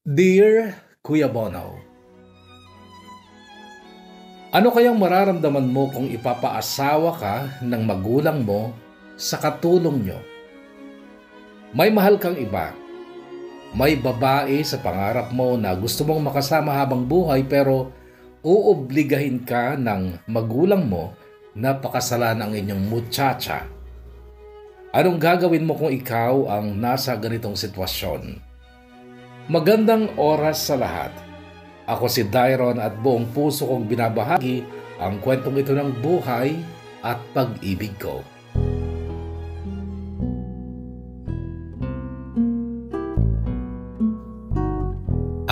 Dear Kuya Bono, ano kayang mararamdaman mo kung ipapaasawa ka ng magulang mo sa katulong nyo? May mahal kang iba. May babae sa pangarap mo na gusto mong makasama habang buhay pero uobligahin ka ng magulang mo na pakasalan ang inyong muchacha. Anong gagawin mo kung ikaw ang nasa ganitong sitwasyon? Magandang oras sa lahat. Ako si Dairon at buong puso kong binabahagi ang kwentong ito ng buhay at pag-ibig ko.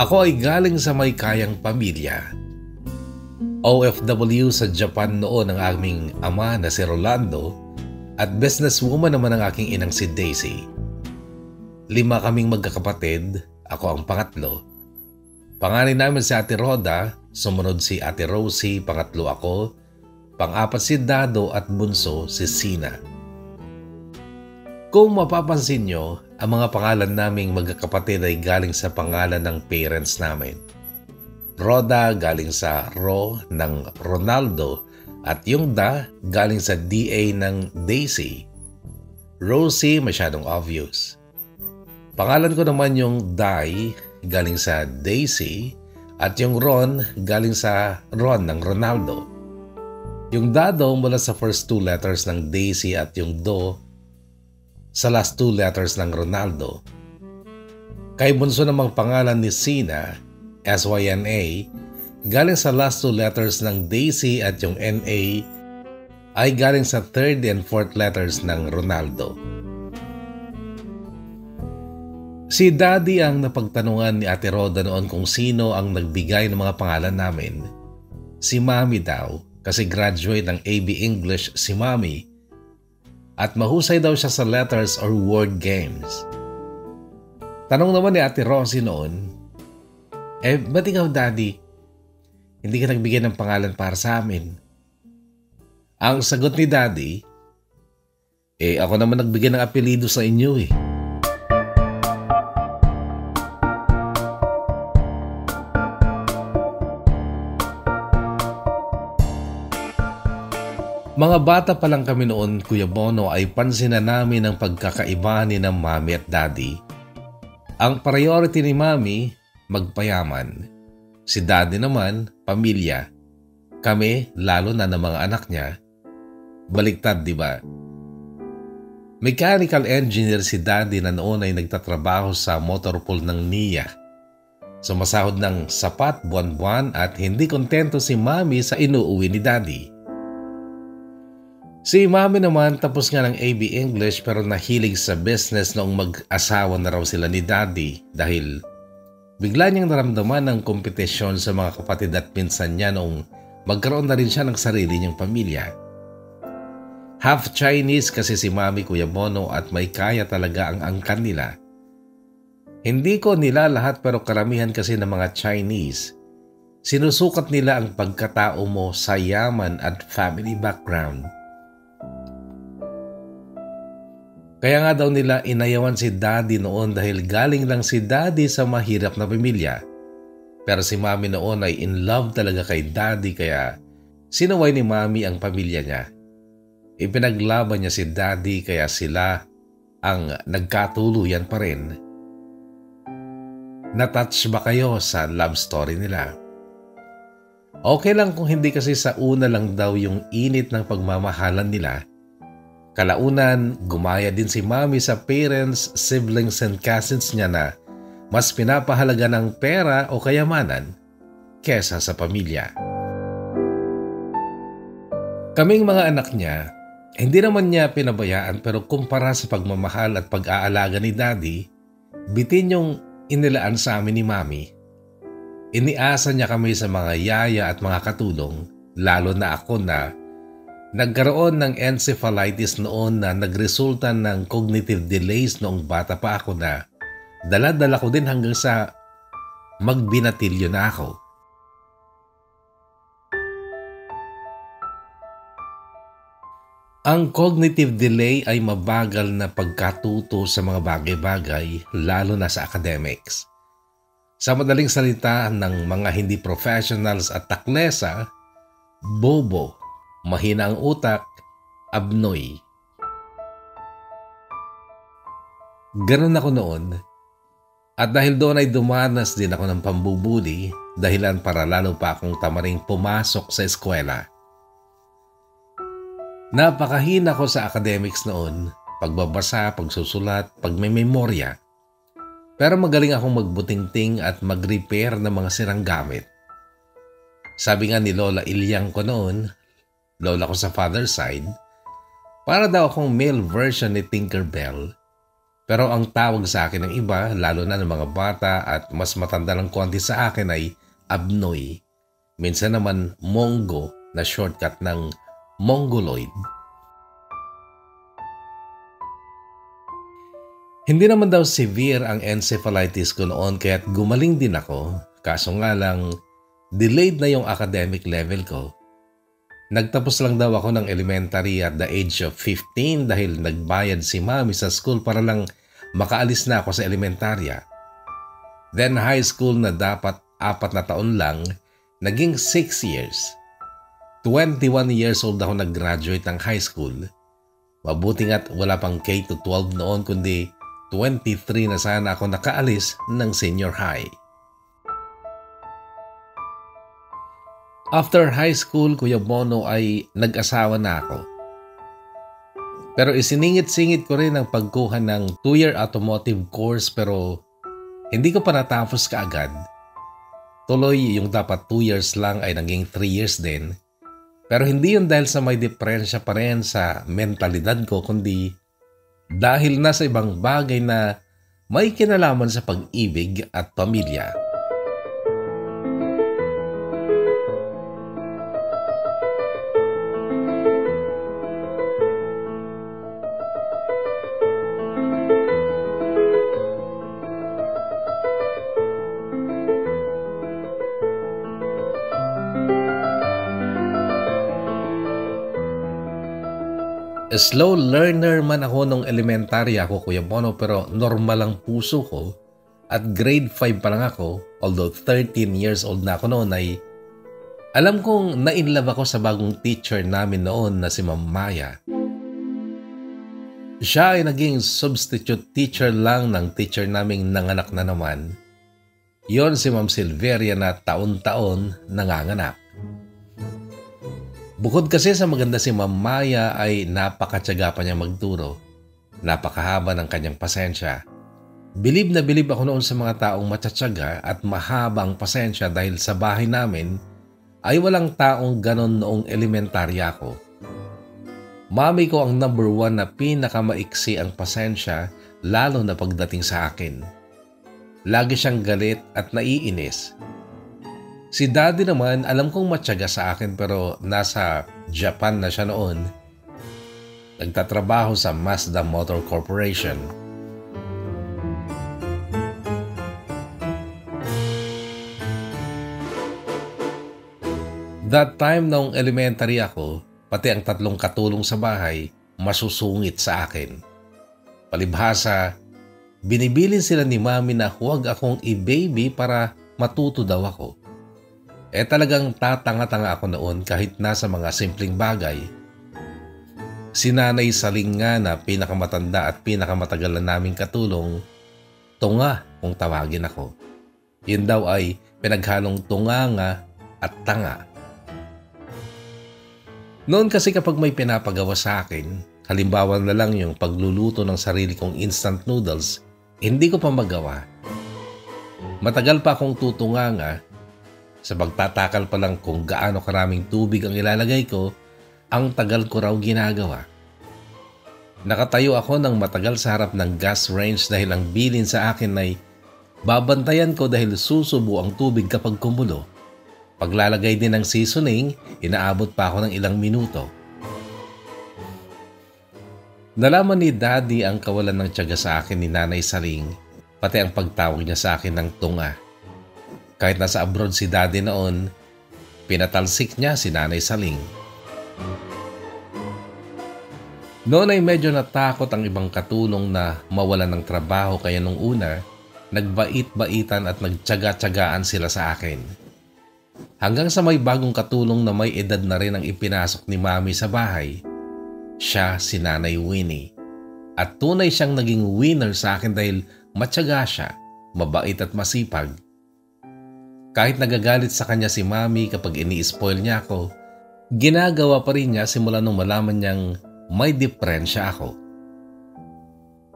Ako ay galing sa may kayang pamilya. OFW sa Japan noon ang aming ama na si Rolando at businesswoman naman ang aking inang si Daisy. 5 kaming magkakapatid, ako ang pangatlo. Panganay namin si Ate Roda, sumunod si Ate Rosie, pangatlo ako, pang-apat si Dado at bunso si Sina. Kung mapapansin nyo, ang mga pangalan naming magkakapatid ay galing sa pangalan ng parents namin. Roda galing sa Ro ng Ronaldo at yung Da galing sa DA ng Daisy. Rosie masyadong obvious. Pangalan ko naman yung Dai galing sa Daisy at yung Ron galing sa Ron ng Ronaldo. Yung Dado mula sa first 2 letters ng Daisy at yung Do sa last 2 letters ng Ronaldo. Kay bunso namang pangalan ni Sina, SYNA, galing sa last 2 letters ng Daisy at yung NA ay galing sa 3rd and 4th letters ng Ronaldo. Si Daddy ang napagtanungan ni Ate Roda noon kung sino ang nagbigay ng mga pangalan namin. Si Mami daw, kasi graduate ng AB English si Mami at mahusay daw siya sa letters or word games. Tanong naman ni Ate Rosie noon, ba't ikaw Daddy? Hindi ka nagbigay ng pangalan para sa amin? Ang sagot ni Daddy, ako naman nagbigay ng apelido sa inyo eh. Mga bata pa lang kami noon, Kuya Bono, ay pansin na namin ang pagkakaiba ni ng Mami at Daddy. Ang priority ni Mami, magpayaman. Si Daddy naman, pamilya. Kami, lalo na ng mga anak niya. Baliktad, di ba? Mechanical engineer si Daddy na noon ay nagtatrabaho sa motor pool ng NIA. Sumasahod ng sapat buwan-buwan at hindi kontento si Mami sa inuuwi ni Daddy. Si Mami naman tapos nga ng AB English pero nahilig sa business noong mag-asawa na raw sila ni Daddy dahil bigla niyang naramdaman ng kompetisyon sa mga kapatid at pinsan niya noong magkaroon na rin siya ng sarili niyang pamilya. Half Chinese kasi si Mami, Kuya Bono, at may kaya talaga ang angkan nila. Hindi ko nila lahat pero karamihan kasi ng mga Chinese. Sinusukat nila ang pagkatao mo sa yaman at family background. Kaya nga daw nila inayawan si Daddy noon dahil galing lang si Daddy sa mahirap na pamilya. Pero si Mami noon ay in love talaga kay Daddy kaya sinuway ni Mami ang pamilya niya. Ipinaglaban niya si Daddy kaya sila ang nagkatuluyan pa rin. Natouch ba kayo sa love story nila? Okay lang kung hindi kasi sa una lang daw yung init ng pagmamahalan nila. Kalaunan, gumaya din si Mami sa parents, siblings and cousins niya na mas pinapahalaga ng pera o kayamanan kesa sa pamilya. Kaming mga anak niya, hindi naman niya pinabayaan pero kumpara sa pagmamahal at pag-aalaga ni Daddy, bitin yung inilaan sa amin ni Mami. Iniasa niya kami sa mga yaya at mga katulong, lalo na ako na nagkaroon ng encephalitis noon na nagresulta ng cognitive delays noong bata pa ako na dala-dala ko din hanggang sa magbinatilyo na ako. Ang cognitive delay ay mabagal na pagkatuto sa mga bagay-bagay lalo na sa academics. Sa madaling salita ng mga hindi professionals at taklesa, bobo, mahina ang utak, abnoy. Ganun ako noon. At dahil doon ay dumanas din ako ng pambubuli, dahilan para lalo pa akong tamaring pumasok sa eskwela. Napakahina ko sa academics noon, pagbabasa, pagsusulat, pagmememorya. Pero magaling akong magbutingting at mag-repair ng mga sirang gamit. Sabi nga ni Lola Ilyang ko noon, lola ko sa father side, para daw akong male version ni Tinkerbell. Pero ang tawag sa akin ng iba, lalo na ng mga bata at mas matanda ng konti sa akin ay Abnoy. Minsan naman Mongo na shortcut ng Mongoloid. Hindi naman daw severe ang encephalitis ko noon kaya't gumaling din ako. Kaso nga lang, delayed na yung academic level ko. Nagtapos lang daw ako ng elementary at the age of 15 dahil nagbayad si mami sa school para lang makaalis na ako sa elementarya. Then high school na dapat 4 na taon lang, naging 6 years. 21 years old ako nag-graduate ng high school. Mabuti nga't wala pang K-12 noon kundi 23 na sana ako nakaalis ng senior high. After high school, Kuya Bono, ay nag-asawa na ako. Pero isiningit-singit ko rin ang pagkuha ng 2-year automotive course pero hindi ko pa natapos kaagad. Tuloy yung dapat 2 years lang ay naging 3 years din. Pero hindi yun dahil sa may diferensya pa rin sa mentalidad ko kundi dahil nasa ibang bagay na may kinalaman sa pag-ibig at pamilya. Slow learner man ako nung elementary ako, Kuya Bono, pero normal ang puso ko at grade 5 pa lang ako, although 13 years old na ako noon ay alam kong na-inlove ako sa bagong teacher namin noon na si Ma'am Maya. Siya ay naging substitute teacher lang ng teacher naming nanganak na naman. Yon si Ma'am Silveria na taon-taon nanganganak. Bukod kasi sa maganda si Ma'am Maya ay napakatyaga pa niya magturo. Napakahaba ng kanyang pasensya. Bilib na bilib ako noon sa mga taong matsatsaga at mahaba ang pasensya dahil sa bahay namin ay walang taong ganon noong elementarya ko. Mami ko ang number 1 na pinakamaiksi ang pasensya lalo na pagdating sa akin. Lagi siyang galit at naiinis. Si Daddy naman alam kong matyaga sa akin pero nasa Japan na siya noon. Nagtatrabaho sa Mazda Motor Corporation. That time noong elementary ako, pati ang 3 katulong sa bahay masusungit sa akin. Palibhasa, binibilin sila ni Mami na huwag akong i-baby para matuto daw ako. Talagang tatanga-tanga ako noon kahit nasa mga simpleng bagay. Si Nanay Saling nga na pinakamatanda at pinakamatagal na naming katulong, tunga kung tawagin ako. Yun daw ay pinaghalong tunganga at tanga. Noon kasi kapag may pinapagawa sa akin, halimbawa na lang yung pagluluto ng sarili kong instant noodles, hindi ko pa magawa. Matagal pa akong tutunganga. Sa pagtatakal pa lang kung gaano karaming tubig ang ilalagay ko, ang tagal ko raw ginagawa. Nakatayo ako ng matagal sa harap ng gas range dahil ang bilin sa akin ay babantayan ko dahil susubo ang tubig kapag kumulo. Paglalagay din ng seasoning, inaabot pa ako ng ilang minuto. Nalaman ni Daddy ang kawalan ng tiyaga sa akin ni Nanay Saling, pati ang pagtawag niya sa akin ng tunga. Kahit nasa abroad si Daddy noon, pinatalsik niya si Nanay Saling. Noon ay medyo natakot ang ibang katulong na mawalan ng trabaho kaya nung una, Nagbait-baitan at nagtyaga-tyagaan sila sa akin. Hanggang sa may bagong katulong na may edad na rin ang ipinasok ni Mami sa bahay. Siya si Nanay Winnie. At tunay siyang naging winner sa akin dahil matyaga siya, mabait at masipag. Kahit nagagalit sa kanya si Mami kapag ini-spoil niya ako, ginagawa pa rin niya simula nung malaman niyang may diferensya ako.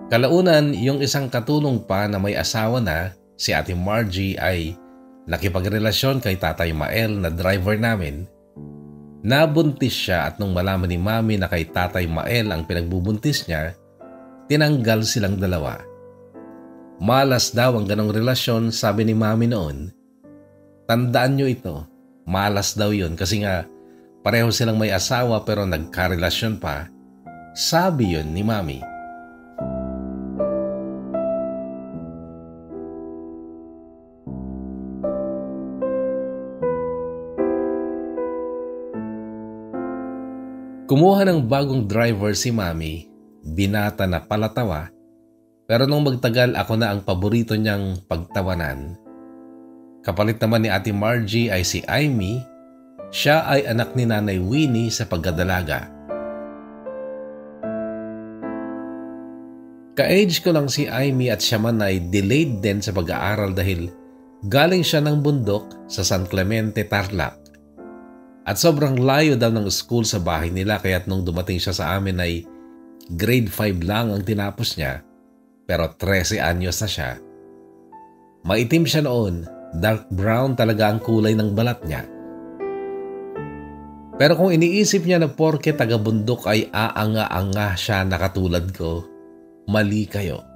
Kalaunan, yung isang katulong pa na may asawa na, si Ate Margie ay nakipagrelasyon kay Tatay Mael na driver namin. Nabuntis siya at nung malaman ni Mami na kay Tatay Mael ang pinagbubuntis niya, tinanggal silang dalawa. Malas daw ang ganong relasyon, sabi ni Mami noon. Tandaan nyo ito, malas daw yun kasi nga pareho silang may asawa pero nagkarelasyon pa. Sabi yun ni Mami. Kumuha ng bagong driver si Mami, binata na palatawa, pero nung magtagal ako na ang paborito niyang pagtawanan. Kapalit naman ni Ate Margie ay si Amy, siya ay anak ni Nanay Winnie sa pagdadalaga. Ka-age ko lang si Amy at siya man ay delayed din sa pag-aaral dahil galing siya ng bundok sa San Clemente, Tarlac. At sobrang layo daw ng school sa bahay nila kaya't nung dumating siya sa amin ay grade 5 lang ang tinapos niya pero 13 anyos na siya. Maitim siya noon, dark brown talaga ang kulay ng balat niya. Pero kung iniisip niya na porke taga-bundok ay aanga-anga siya na katulad ko, mali kayo.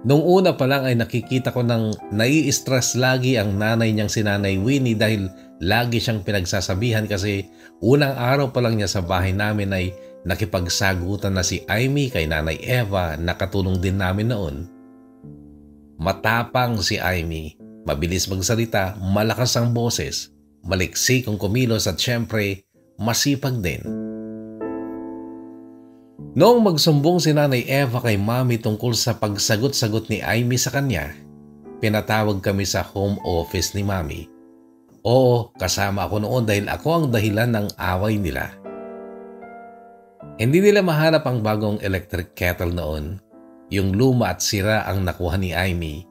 Nung una pa lang ay nakikita ko ng nai-stress lagi ang nanay niyang si Nanay Winnie dahil lagi siyang pinagsasabihan kasi unang araw pa lang niya sa bahay namin ay nakipagsagutan na si Amy kay Nanay Eva na katulong din namin noon. Matapang si Amy, mabilis magsalita, malakas ang boses, maliksi kung kumilos at syempre masipag din. Noong magsumbong si Nanay Eva kay Mami tungkol sa pagsagot-sagot ni Amy sa kanya, pinatawag kami sa home office ni Mami. Oo, kasama ako noon dahil ako ang dahilan ng away nila. Hindi nila mahanap ang bagong electric kettle noon. Yung luma at sira ang nakuha ni Amy.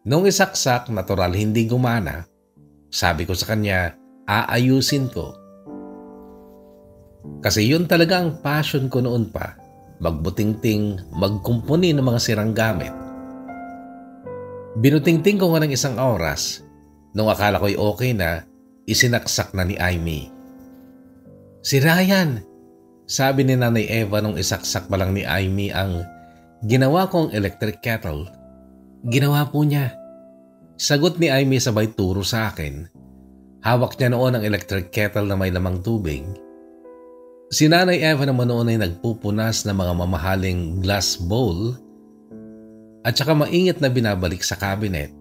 Noong isaksak, natural hindi gumana. Sabi ko sa kanya, aayusin ko. Kasi yun talaga ang passion ko noon pa. Magbutingting, magkumpuni ng mga sirang gamit. Binutingting ko nga ng isang oras. Nung akala ko'y okay na, isinaksak na ni Amy. Sira yan! Sabi ni Nanay Eva nung isaksak pa lang ni Amy ang ginawa kong electric kettle. Ginawa po niya. Sagot ni Amy sabay turo sa akin. Hawak niya noon ang electric kettle na may lamang tubig. Si Nanay Eva naman noon ay nagpupunas ng mga mamahaling glass bowl at saka maingat na binabalik sa cabinet.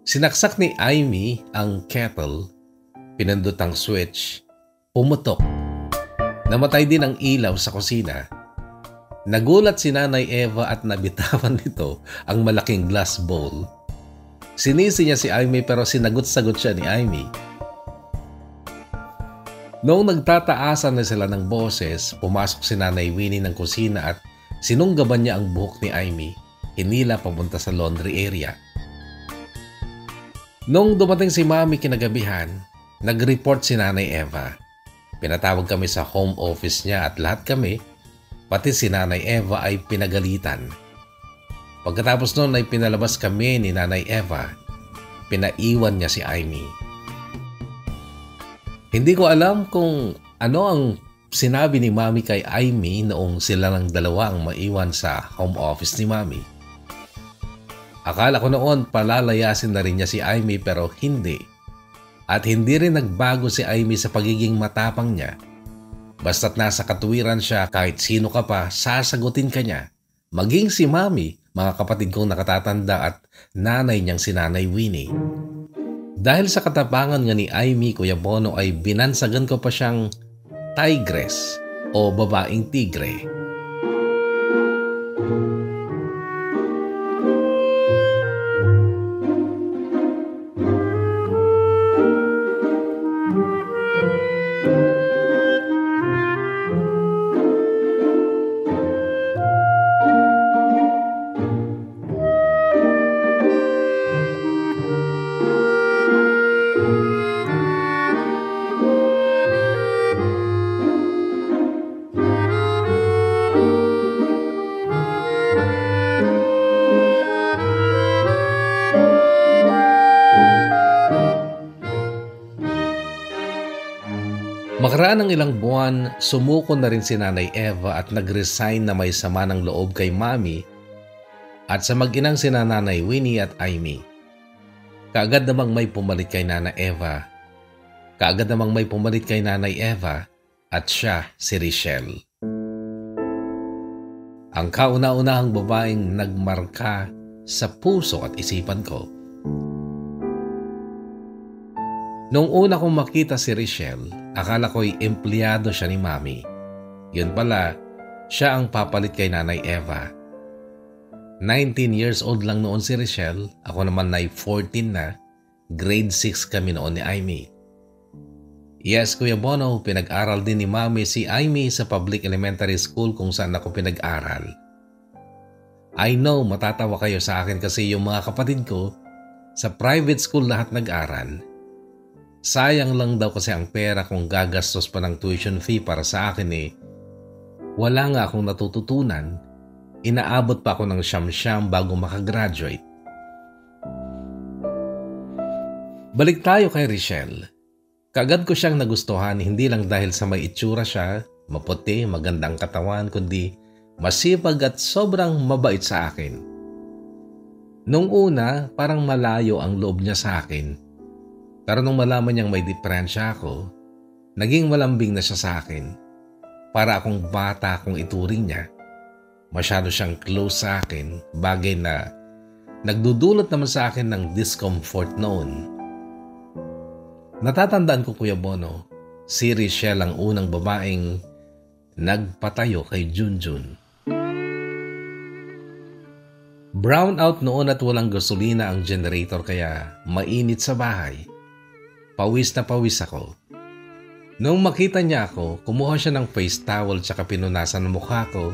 Sinaksak ni Amy ang kettle, pinindot ang switch, pumutok. Namatay din ang ilaw sa kusina. Nagulat si Nanay Eva at nabitawan nito ang malaking glass bowl. Sinisi niya si Amy pero sinagot-sagot siya ni Amy. Noong nagtataasan na sila ng boses, pumasok si Nanay Winnie ng kusina at sinunggaban niya ang buhok ni Amy. Hinila papunta sa laundry area. Noong dumating si Mami kinagabihan, nag-report si Nanay Eva. Pinatawag kami sa home office niya at lahat kami, pati si Nanay Eva ay pinagalitan. Pagkatapos noon ay pinalabas kami ni Nanay Eva. Pinaiwan niya si Amy. Hindi ko alam kung ano ang sinabi ni Mami kay Amy noong sila ng dalawa ang maiwan sa home office ni Mami. Akala ko noon palalayasin na rin niya si Amy pero hindi. At hindi rin nagbago si Amy sa pagiging matapang niya. Basta't nasa katuwiran siya kahit sino ka pa, sasagutin ka niya. Maging si Mami, mga kapatid kong nakatatanda at nanay niyang si Nanay Winnie. Dahil sa katapangan nga ni Amy, Kuya Bono ay binansagan ko pa siyang tigress o babaeng tigre. Makaraan ng ilang buwan, sumuko na rin si Nanay Eva at nag-resign na may sama ng loob kay Mami at sa mag-inang sina Nanay Winnie at Amy. Kaagad namang may pumalit kay Nanay Eva. At siya si Richelle. Ang kauna-unahang babaeng nagmarka sa puso at isipan ko. Nung una kong makita si Richelle, akala ko'y empleyado siya ni Mami. Yun pala, siya ang papalit kay Nanay Eva. 19 years old lang noon si Richelle, ako naman ay 14 na, grade 6 kami noon ni Amy. Yes, Kuya Bono, pinag-aral din ni Mami si Amy sa public elementary school kung saan ako pinag-aral. I know, matatawa kayo sa akin kasi yung mga kapatid ko, sa private school lahat nag-aral. Sayang lang daw kasi ang pera kung gagastos pa ng tuition fee para sa akin wala nga akong natututunan. Inaabot pa ako ng siyam-siyam bago makagraduate. Balik tayo kay Richelle. Kaagad ko siyang nagustuhan hindi lang dahil sa may itsura siya, maputi, magandang katawan, kundi masipag at sobrang mabait sa akin. Nung una, parang malayo ang loob niya sa akin. Pero nung malaman niyang may diferensya ako, naging malambing na siya sa akin. Para akong bata kung ituring niya. Masyado siyang close sa akin, bagay na nagdudulot naman sa akin ng discomfort noon. Natatandaan ko, Kuya Bono, si Richelle ang unang babaeng nagpatayo kay Junjun. Brown out noon at walang gasolina ang generator kaya mainit sa bahay. Pawis na pawis ako. Nung makita niya ako, kumuha siya ng face towel tsaka pinunasan ng mukha ko.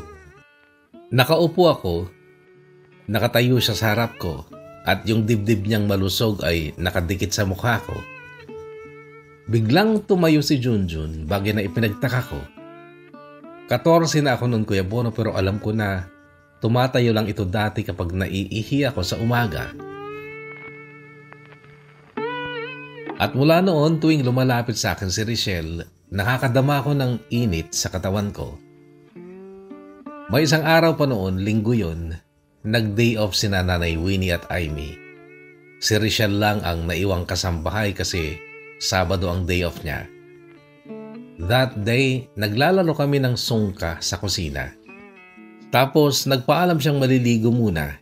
Nakaupo ako, nakatayo siya sa harap ko at yung dibdib niyang malusog ay nakadikit sa mukha ko. Biglang tumayo si Junjun, bagay na ipinagtaka ko. 14 na ako noon, Kuya Bono, pero alam ko na tumatayo lang ito dati kapag naiihi ako sa umaga. At mula noon tuwing lumalapit sa akin si Richelle, nakakadama ko ng init sa katawan ko. May isang araw pa noon, linggo yun, nag-day off si Nanay Winnie at Amy. Si Richelle lang ang naiwang kasambahay kasi Sabado ang day off niya. That day, naglalaro kami ng sungka sa kusina. Tapos nagpaalam siyang maliligo muna.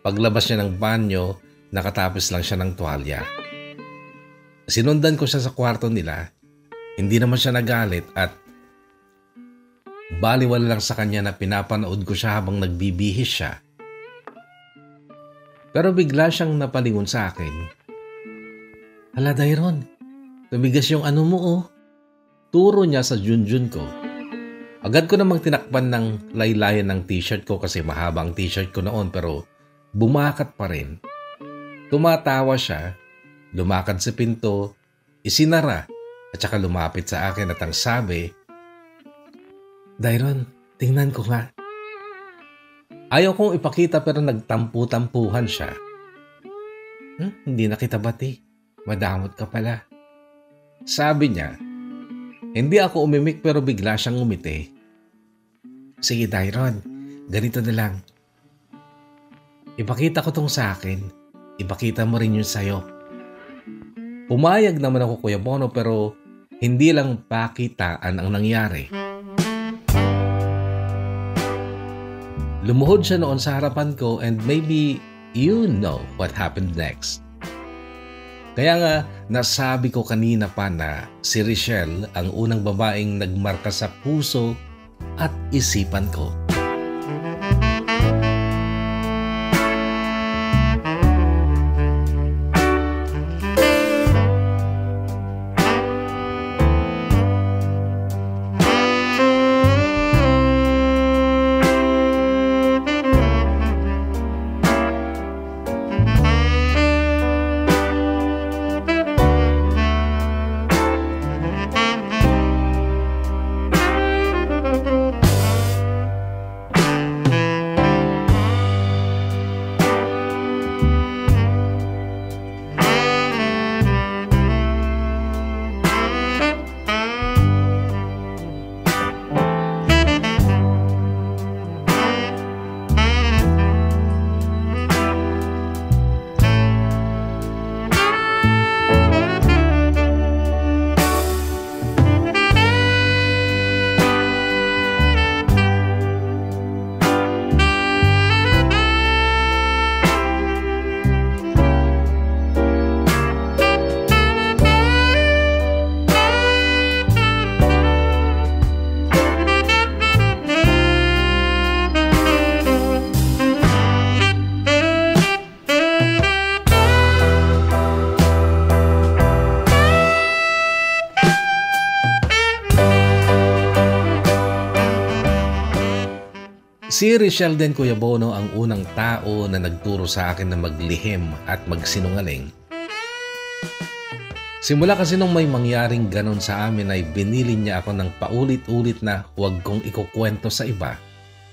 Paglabas niya ng banyo, nakatapis lang siya ng tuwalya. Sinundan ko siya sa kwarto nila. Hindi naman siya nagalit at baliwala lang sa kanya na pinapanood ko siya habang nagbibihis siya. Pero bigla siyang napalingon sa akin. Hala, Dairon, tumigas yung ano mo Turo niya sa Junjun ko. Agad ko namang tinakpan ng laylayan ng t-shirt ko kasi mahaba ang t-shirt ko noon pero bumakat pa rin. Tumatawa siya, lumakad sa pinto, isinara at saka lumapit sa akin at ang sabi, Dairon, tingnan ko nga. Ayaw kong ipakita pero nagtampu-tampuhan siya. Hindi na kita bati. Madamot ka pala. Sabi niya, hindi ako umimik pero bigla siyang umiti. Sige Dairon, ganito na lang. Ipakita ko tong sa akin. Ipakita mo rin yun sa'yo. Pumayag naman ako, Kuya Bono, pero hindi lang pakitaan ang nangyari. Lumuhod siya noon sa harapan ko and maybe you know what happened next. Kaya nga, nasabi ko kanina pa na si Richelle ang unang babaeng nagmarka sa puso at isipan ko. Si Richelle din, Kuya Bono, ang unang tao na nagturo sa akin na maglihim at magsinungaling. Simula kasi nung may mangyaring ganon sa amin ay binili niya ako ng paulit-ulit na huwag kong ikukwento sa iba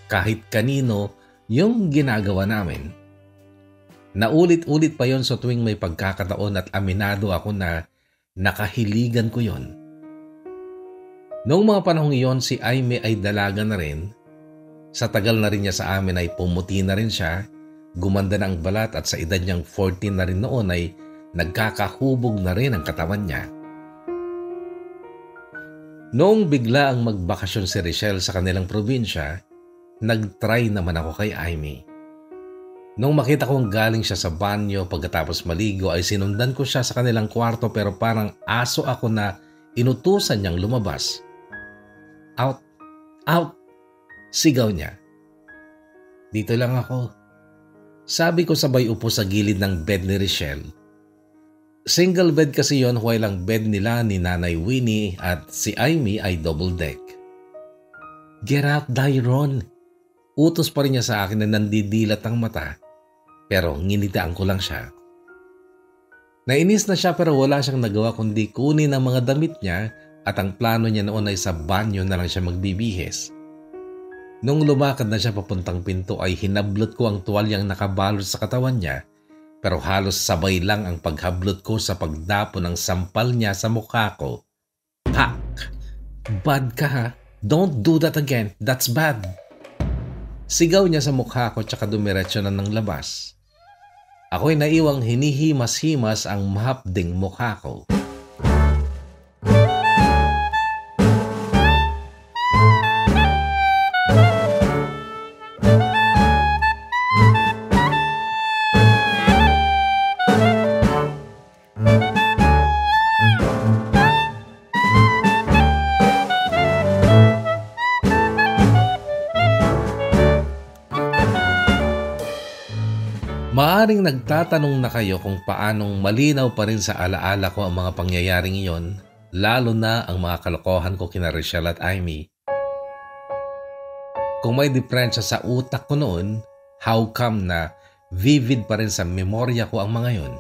kahit kanino yung ginagawa namin. Naulit-ulit pa yon sa tuwing may pagkakataon at aminado ako na nakahiligan ko yon. Noong mga panahong iyon, si Aimee ay dalaga na rin. Sa tagal na rin niya sa amin ay pumuti na rin siya, gumanda na ang balat at sa edad niyang 14 na rin noon ay nagkakahubog na rin ang katawan niya. Noong bigla ang magbakasyon si Richelle sa kanilang probinsya, nag-try naman ako kay Aimee. Nung makita kong galing siya sa banyo pagkatapos maligo ay sinundan ko siya sa kanilang kwarto pero parang aso ako na inutusan niyang lumabas. Out! Out! Sigaw niya. Dito lang ako. Sabi ko sabay upo sa gilid ng bed ni Richelle. Single bed kasi yon while ang bed nila ni Nanay Winnie at si Aimee ay double deck. Get out, Dairon! Utos pa rin niya sa akin na nandidilat ang mata. Pero nginitaan ko lang siya. Nainis na siya pero wala siyang nagawa kundi kunin ang mga damit niya at ang plano niya noon ay sa banyo na lang siya magbibihis. Nung lumakad na siya papuntang pinto ay hinablot ko ang tuwalyang nakabalot sa katawan niya pero halos sabay lang ang paghablot ko sa pagdapo ng sampal niya sa mukha ko. Pak! Bad ka ha? Don't do that again. That's bad. Sigaw niya sa mukha ko tsaka dumiretso na ng labas. Ako'y naiwang hinihimas-himas ang mahapding mukha ko. Maaring nagtatanong na kayo kung paanong malinaw pa rin sa alaala ko ang mga pangyayaring iyon, lalo na ang mga kalokohan ko kina Richelle at Aimee. Kung may diferensya sa utak ko noon, how come na vivid pa rin sa memorya ko ang mga yon?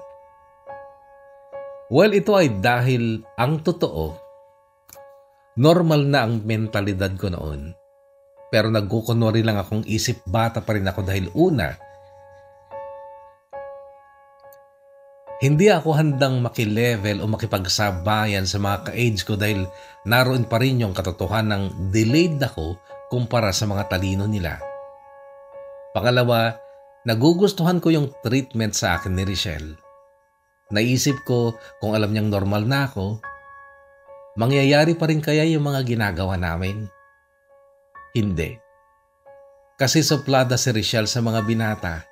Well, ito ay dahil ang totoo, normal na ang mentalidad ko noon. Pero nagkukunwari lang akong isip bata pa rin ako dahil una, hindi ako handang makilevel o makipagsabayan sa mga ka-age ko dahil naroon pa rin yung katotohanan ng delayed ako kumpara sa mga talino nila. Pangalawa, nagugustuhan ko yung treatment sa akin ni Richelle. Naisip ko kung alam niyang normal na ako, mangyayari pa rin kaya yung mga ginagawa namin? Hindi. Kasi suplada si Richelle sa mga binata.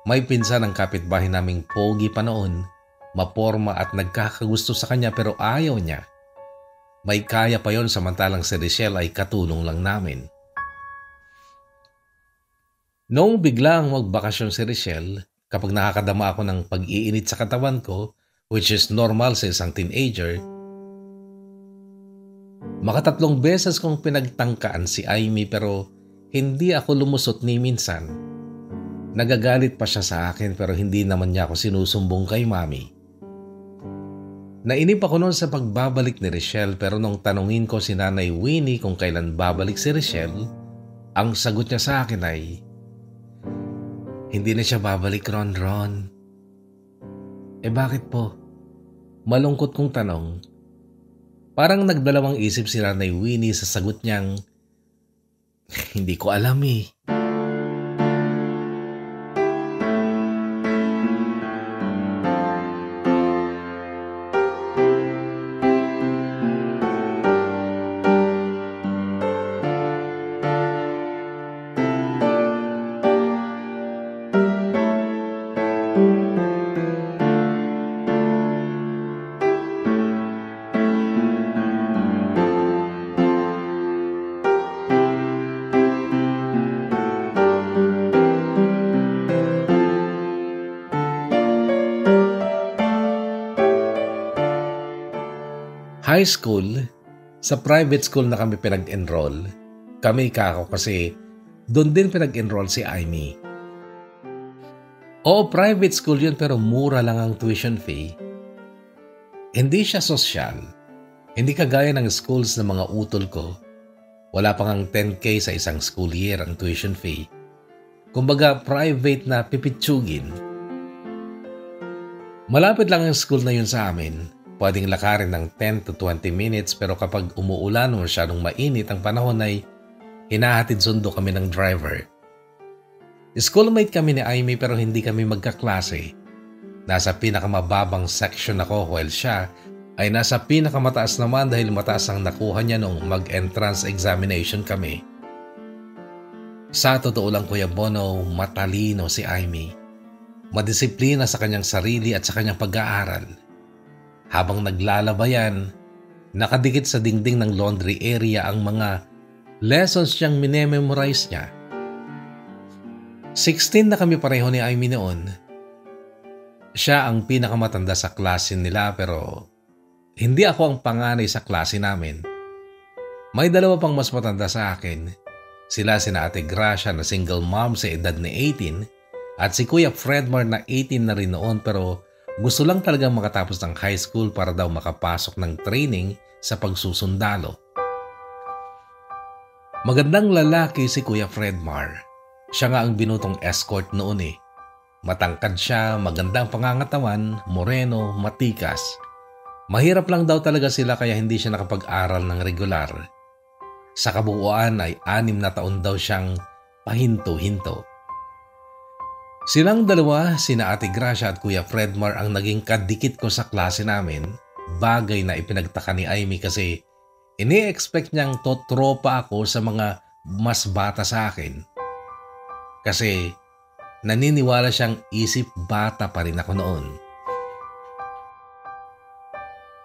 May pinsan ang kapitbahay naming pogi pa noon, maporma at nagkakagusto sa kanya pero ayaw niya. May kaya pa yon samantalang si Richelle ay katulong lang namin. Noong biglang magbakasyon si Richelle, kapag nakakadama ako ng pag-iinit sa katawan ko, which is normal sa isang teenager, makatatlong beses kong pinagtangkaan si Aimee pero hindi ako lumusot ni minsan. Nagagalit pa siya sa akin pero hindi naman niya ako sinusumbong kay Mami. Nainip ako noon sa pagbabalik ni Richelle pero nung tanungin ko si Nanay Winnie kung kailan babalik si Richelle, ang sagot niya sa akin ay, hindi na siya babalik, Ron. Bakit po? Malungkot kong tanong. Parang nagdalawang isip si Nanay Winnie sa sagot niyang, hindi ko alam eh. High school, sa private school na kami pinag-enroll, kami kako kasi Doon din pinag-enroll si Amy. Oo, private school yun pero mura lang ang tuition fee. Hindi siya sosyal. Hindi kagaya ng schools ng mga utol ko. Wala pang ang 10K sa isang school year ang tuition fee. Kumbaga private na pipitsugin. Malapit lang ang school na yun sa amin. Pwedeng lakarin ng 10 to 20 minutes pero kapag umuulan o masyadong mainit ang panahon ay hinahatid sundo kami ng driver. Schoolmate kami ni Amy pero hindi kami magkaklase. Nasa pinakamababang section ako while siya ay nasa pinakamataas naman dahil mataas ang nakuha niya noong mag-entrance examination kami. Sa totoo lang Kuya Bono, matalino si Amy. Madisiplina sa kanyang sarili at sa kanyang pag-aaral. Habang naglalabayan, nakadikit sa dingding ng laundry area ang mga lessons niyang minememorize niya. 16 na kami pareho ni Amy noon. Siya ang pinakamatanda sa klase nila pero hindi ako ang panganay sa klase namin. May dalawa pang mas matanda sa akin. Sila sina Ate Gracia na single mom sa edad na 18 at si Kuya Fredmar na 18 na rin noon pero gusto lang talagang makatapos ng high school para daw makapasok ng training sa pagsusundalo. Magandang lalaki si Kuya Fredmar. Siya nga ang binutong escort noon eh. Matangkad siya, magandang pangangatawan, moreno, matikas. Mahirap lang daw talaga sila kaya hindi siya nakapag-aral ng regular. Sa kabuuan ay 6 na taon daw siyang pahinto-hinto. Silang dalawa, sina Ate Gracia at Kuya Fredmar ang naging kadikit ko sa klase namin. Bagay na ipinagtaka ni Amy kasi ini-expect niyang totropa ako sa mga mas bata sa akin. Kasi naniniwala siyang isip bata pa rin ako noon.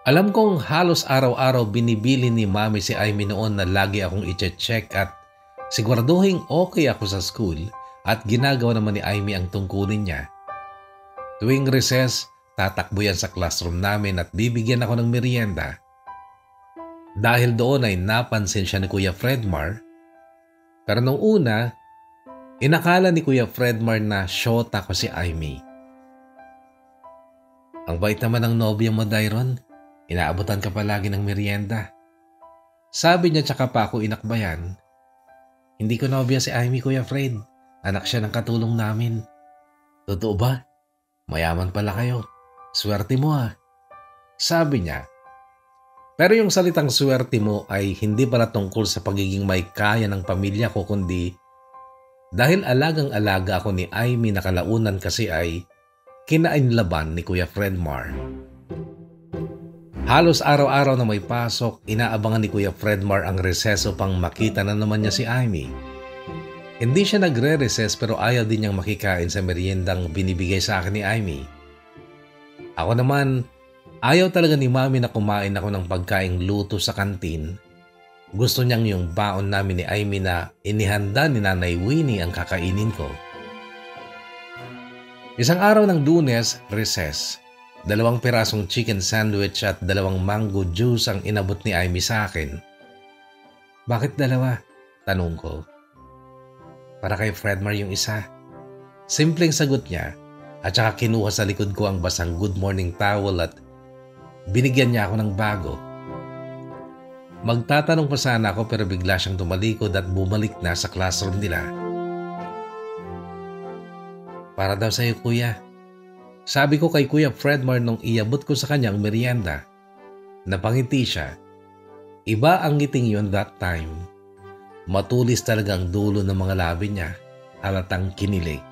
Alam kong halos araw-araw binibili ni Mami si Amy noon na lagi akong i-check at siguraduhin okay ako sa school at ginagawa naman ni Amy ang tungkulin niya. Tuwing recess, tatakbo yan sa classroom namin at bibigyan ako ng merienda. Dahil doon ay napansin siya ni Kuya Fredmar. Pero nung una, inakala ni Kuya Fredmar na syota ko si Amy. Ang bait naman ng nobya mo, Dairon. Inaabutan ka palagi ng merienda. Sabi niya tsaka pa ako inakbayan. Hindi ko nobya si Amy, Kuya Fred. Anak siya ng katulong namin. Totoo ba? Mayaman pala kayo. Swerte mo ah. Sabi niya. Pero yung salitang swerte mo ay hindi pala tungkol sa pagiging may kaya ng pamilya ko kundi dahil alagang-alaga ako ni Amy na kalaunan kasi ay kinainlaban ni Kuya Fredmar. Halos araw-araw na may pasok, inaabangan ni Kuya Fredmar ang reseso pang makita na naman niya si Amy. Hindi siya nagre-recess pero ayaw din niyang makikain sa meriendang binibigay sa akin ni Amy. Ako naman, ayaw talaga ni Mami na kumain ako ng pagkaing luto sa kantin. Gusto niyang yung baon namin ni Amy na inihanda ni Nanay Winnie ang kakainin ko. Isang araw ng Lunes, recess. 2 pirasong chicken sandwich at 2 mango juice ang inabot ni Amy sa akin. Bakit 2? Tanong ko. Para kay Fredmar yung isa. Simpleng sagot niya at saka kinuha sa likod ko ang basang good morning towel at binigyan niya ako ng bago. Magtatanong pa sana ako pero bigla siyang tumalikod at bumalik na sa classroom nila. Para daw sa'yo, Kuya. Sabi ko kay Kuya Fredmar nung iabot ko sa kanyang merienda. Napangiti siya. Iba ang ngiting yon that time. Matulis talaga ang dulo ng mga labi niya. Halatang kinilig.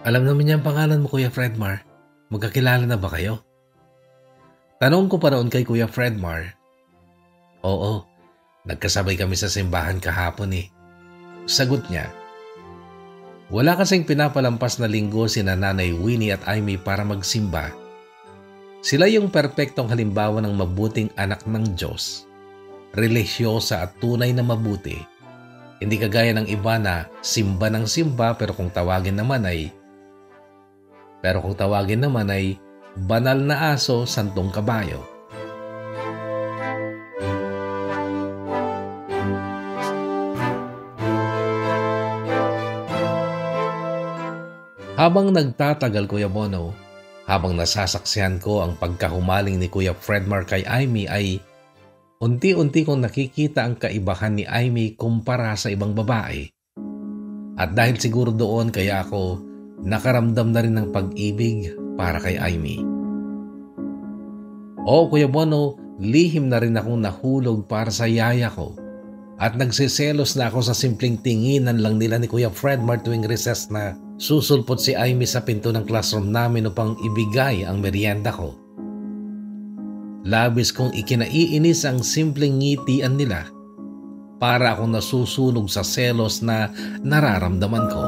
Alam naman niya ang pangalan mo, Kuya Fredmar. Magkakilala na ba kayo? Tanong ko pa noon kay Kuya Fredmar. Oo, nagkasabay kami sa simbahan kahapon eh. Sagot niya. Wala kasing pinapalampas na linggo sina Nanay Winnie at Amy para magsimba. Sila yung perpektong halimbawa ng mabuting anak ng Diyos. Relisyosa at tunay na mabuti. Hindi kagaya ng iba na simba ng simba pero kung tawagin naman ay banal na aso, santong kabayo. Habang nagtatagal, Kuya Bono, habang nasasaksihan ko ang pagkahumaling ni Kuya Fredmar kay Aimee ay unti-unti kong nakikita ang kaibahan ni Aimee kumpara sa ibang babae. At dahil siguro doon kaya ako nakaramdam na rin ng pag-ibig para kay Aimee. O Kuya Bono, lihim na rin akong nahulog para sa yaya ko. At nagsiselos na ako sa simpleng tinginan lang nila ni Kuya Fredmar tuwing recess na susulpot si Aimee sa pinto ng classroom namin upang ibigay ang merienda ko. Labis kong ikinaiinis ang simpleng ngitian nila para akong nasusunog sa selos na nararamdaman ko.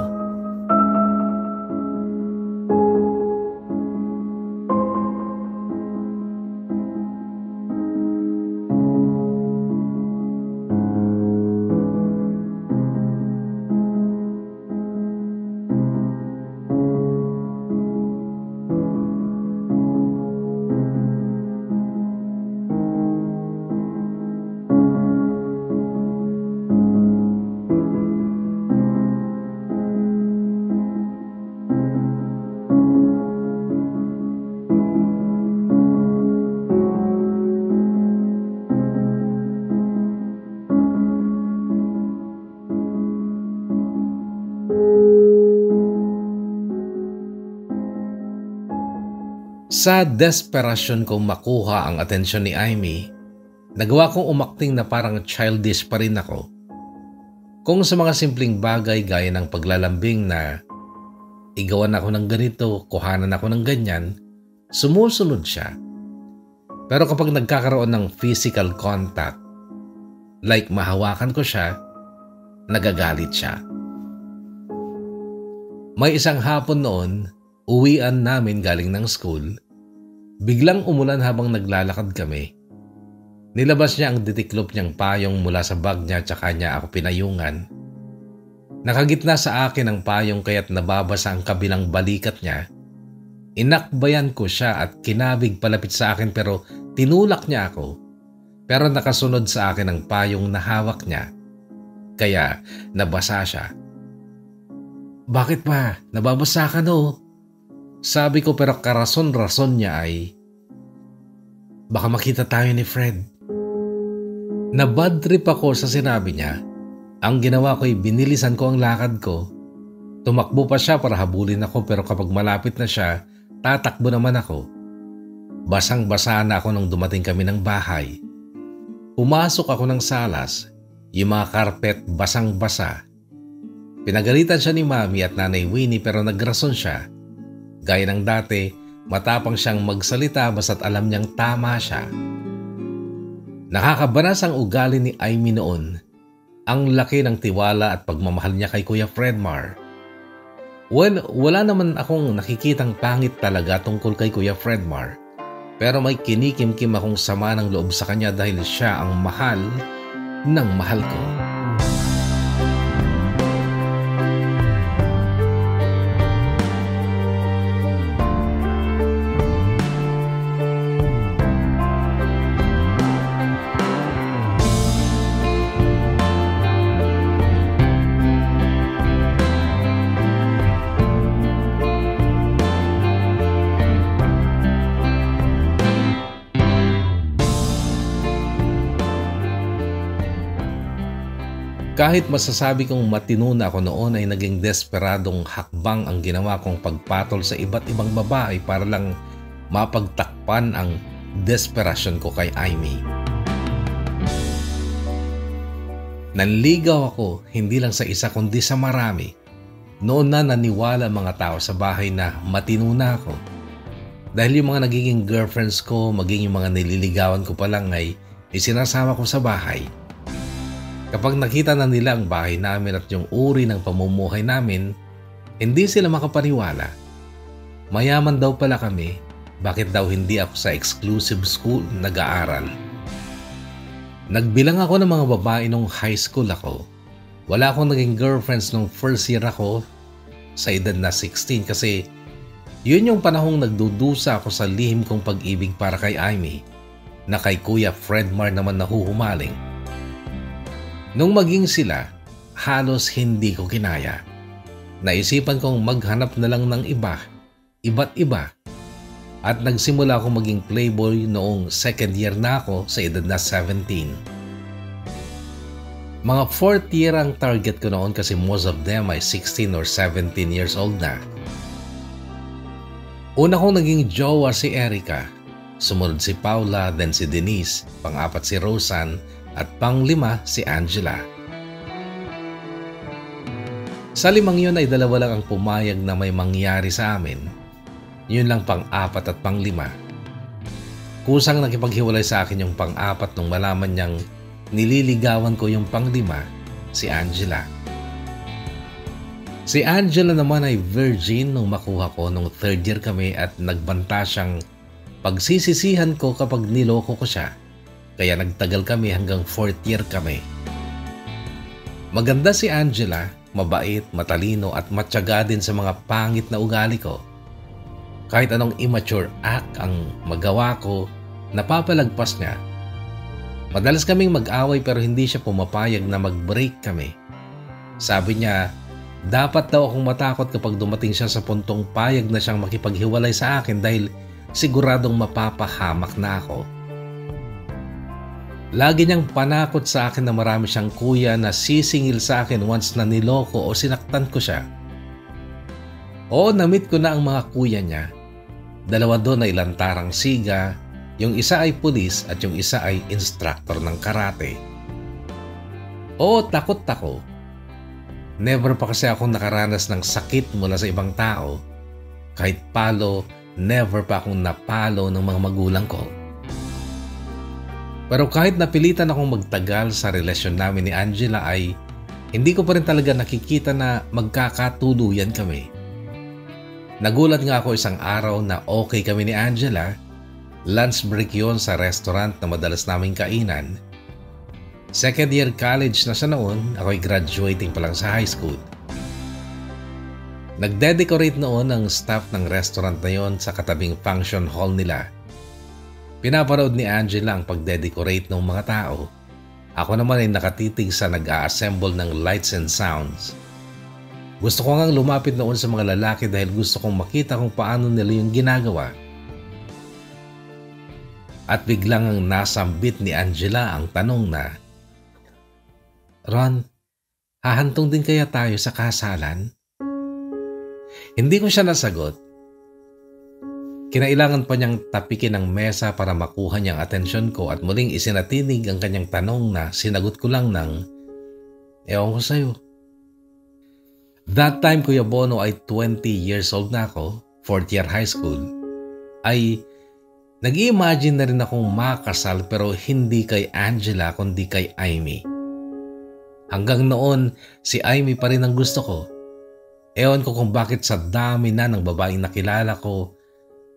Sa desperasyon kong makuha ang atensyon ni Aimee, nagawa kong umakting na parang childish pa rin ako. Kung sa mga simpleng bagay gaya ng paglalambing na igawan ako ng ganito, kuhanan ako ng ganyan, sumusunod siya. Pero kapag nagkakaroon ng physical contact, like mahawakan ko siya, nagagalit siya. May isang hapon noon, uwian namin galing ng school. Biglang umulan habang naglalakad kami. Nilabas niya ang ditiklop niyang payong mula sa bag niya tsaka niya ako pinayungan. Nakagitna sa akin ang payong kaya't nababasa ang kabilang balikat niya. Inakbayan ko siya at kinabig palapit sa akin pero tinulak niya ako. Pero nakasunod sa akin ang payong na hawak niya. Kaya nabasa siya. "Bakit ba? Nababasa ka no?" Sabi ko pero karason-rason niya ay, "Baka makita tayo ni Fred." Nabadtrip ako sa sinabi niya. Ang ginawa ko ay binilisan ko ang lakad ko. Tumakbo pa siya para habulin ako pero kapag malapit na siya, tatakbo naman ako. Basang-basa na ako nung dumating kami ng bahay. Pumasok ako ng salas, yung mga karpet basang-basa. Pinagalitan siya ni Mami at Nanay Winnie pero nagrason siya. Gaya ng dati, matapang siyang magsalita basta't alam niyang tama siya. Nakakabanas ang ugali ni Aimee noon. Ang laki ng tiwala at pagmamahal niya kay Kuya Fredmar. Well, wala naman akong nakikitang pangit talaga tungkol kay Kuya Fredmar. Pero may kinikimkim akong sama ng loob sa kanya dahil siya ang mahal ng mahal ko. Kahit masasabi kong matino na ako noon ay naging desperadong hakbang ang ginawa kong pagpatol sa iba't ibang babae para lang mapagtakpan ang desperasyon ko kay Aimee. Nanligaw ako hindi lang sa isa kundi sa marami. Noon na naniwala mga tao sa bahay na matino na ako. Dahil yung mga nagiging girlfriends ko, maging yung mga nililigawan ko pa lang ay isinasama ko sa bahay. Kapag nakita na nila ang bahay namin at yung uri ng pamumuhay namin, hindi sila makapaniwala. Mayaman daw pala kami, bakit daw hindi ako sa exclusive school nag-aaral? Nagbilang ako ng mga babae nung high school ako. Wala akong naging girlfriends nung first year ako sa edad na 16 kasi yun yung panahong nagdudusa ako sa lihim kong pag-ibig para kay Aimee na kay Kuya Fredmar naman nahuhumaling. Nung maging sila, halos hindi ko kinaya. naisipan kong maghanap na lang ng iba't iba. At nagsimula akong maging playboy noong second year na ako sa edad na 17. Mga 4th year ang target ko noon kasi most of them ay 16 or 17 years old na. Una kong naging jowa si Erica, sumunod si Paula, then si Denise, pang-4 si Rosan, at pang-5 si Angela. Sa 5 yun ay 2 lang ang pumayag na may mangyari sa amin. Yun lang pang-4 at pang-5. Kusang nakipaghiwalay sa akin yung pang-4 nung malaman niyang nililigawan ko yung pang-5, si Angela. Si Angela naman ay virgin nung makuha ko nung 3rd year kami at nagbanta siyang pagsisisihan ko kapag niloko ko siya. Kaya nagtagal kami hanggang 4th year kami. Maganda si Angela, mabait, matalino at matyaga din sa mga pangit na ugali ko. Kahit anong immature act ang magawa ko, napapalagpas niya. Madalas kaming mag-away pero hindi siya pumapayag na mag-break kami. Sabi niya, dapat daw akong matakot kapag dumating siya sa puntong payag na siyang makipaghiwalay sa akin dahil siguradong mapapahamak na ako. Lagi niyang panakot sa akin na marami siyang kuya na sisingil sa akin once na niloko o sinaktan ko siya. Oo, na-meet ko na ang mga kuya niya. 2 doon ay lantarang siga, yung isa ay pulis at yung isa ay instructor ng karate. Oo, takot ako. Never pa kasi akong nakaranas ng sakit mula sa ibang tao. Kahit palo, never pa akong napalo ng mga magulang ko. Pero kahit napilitan akong magtagal sa relasyon namin ni Angela ay hindi ko pa rin talaga nakikita na magkakatuluyan kami. Nagulat nga ako isang araw na okay kami ni Angela. Lunch break yon sa restaurant na madalas naming kainan. 2nd year college na siya noon, ako'y graduating pa lang sa high school. Nagde-decorate noon ang staff ng restaurant na yon sa katabing function hall nila. Pinapanood ni Angela ang pagde-decorate ng mga tao. Ako naman ay nakatitig sa nag-a-assemble ng lights and sounds. Gusto ko ngang lumapit noon sa mga lalaki dahil gusto kong makita kung paano nila yung ginagawa. At biglang ang nasambit ni Angela ang tanong na, Ron, hahantong din kaya tayo sa kasalan? Hindi ko siya nasagot. Kinailangan pa niyang tapikin ang mesa para makuha niyang atensyon ko at muling isinatinig ang kanyang tanong na sinagot ko lang ng, ewan ko sa'yo. That time, Kuya Bono, ay 20 years old na ako, 4th year high school, ay nag-i-imagine na rin akong makasal pero hindi kay Angela kundi kay Amy. Hanggang noon, si Amy pa rin ang gusto ko. Ewan ko kung bakit sa dami na ng babaeng nakilala ko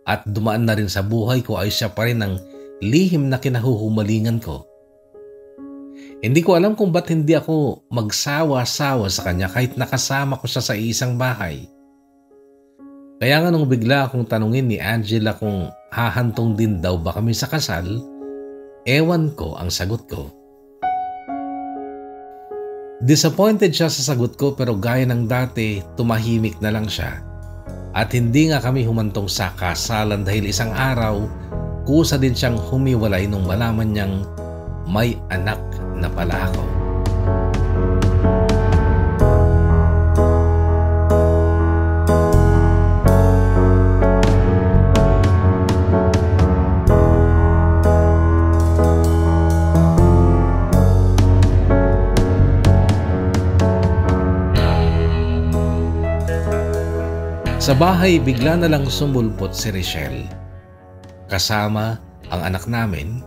at dumaan na rin sa buhay ko ay siya pa rin ang lihim na kinahuhumalingan ko. Hindi ko alam kung ba't hindi ako magsawa-sawa sa kanya kahit nakasama ko siya sa isang bahay. Kaya nga nung bigla akong tanungin ni Angela kung hahantong din daw ba kami sa kasal, ewan ko ang sagot ko. Disappointed siya sa sagot ko pero gaya ng dati, tumahimik na lang siya. At hindi nga kami humantong sa kasalan dahil isang araw, kusa din siyang humiwalay nung malaman niyang may anak na pala ako. Sa bahay, bigla na lang sumulpot si Richelle. Kasama ang anak namin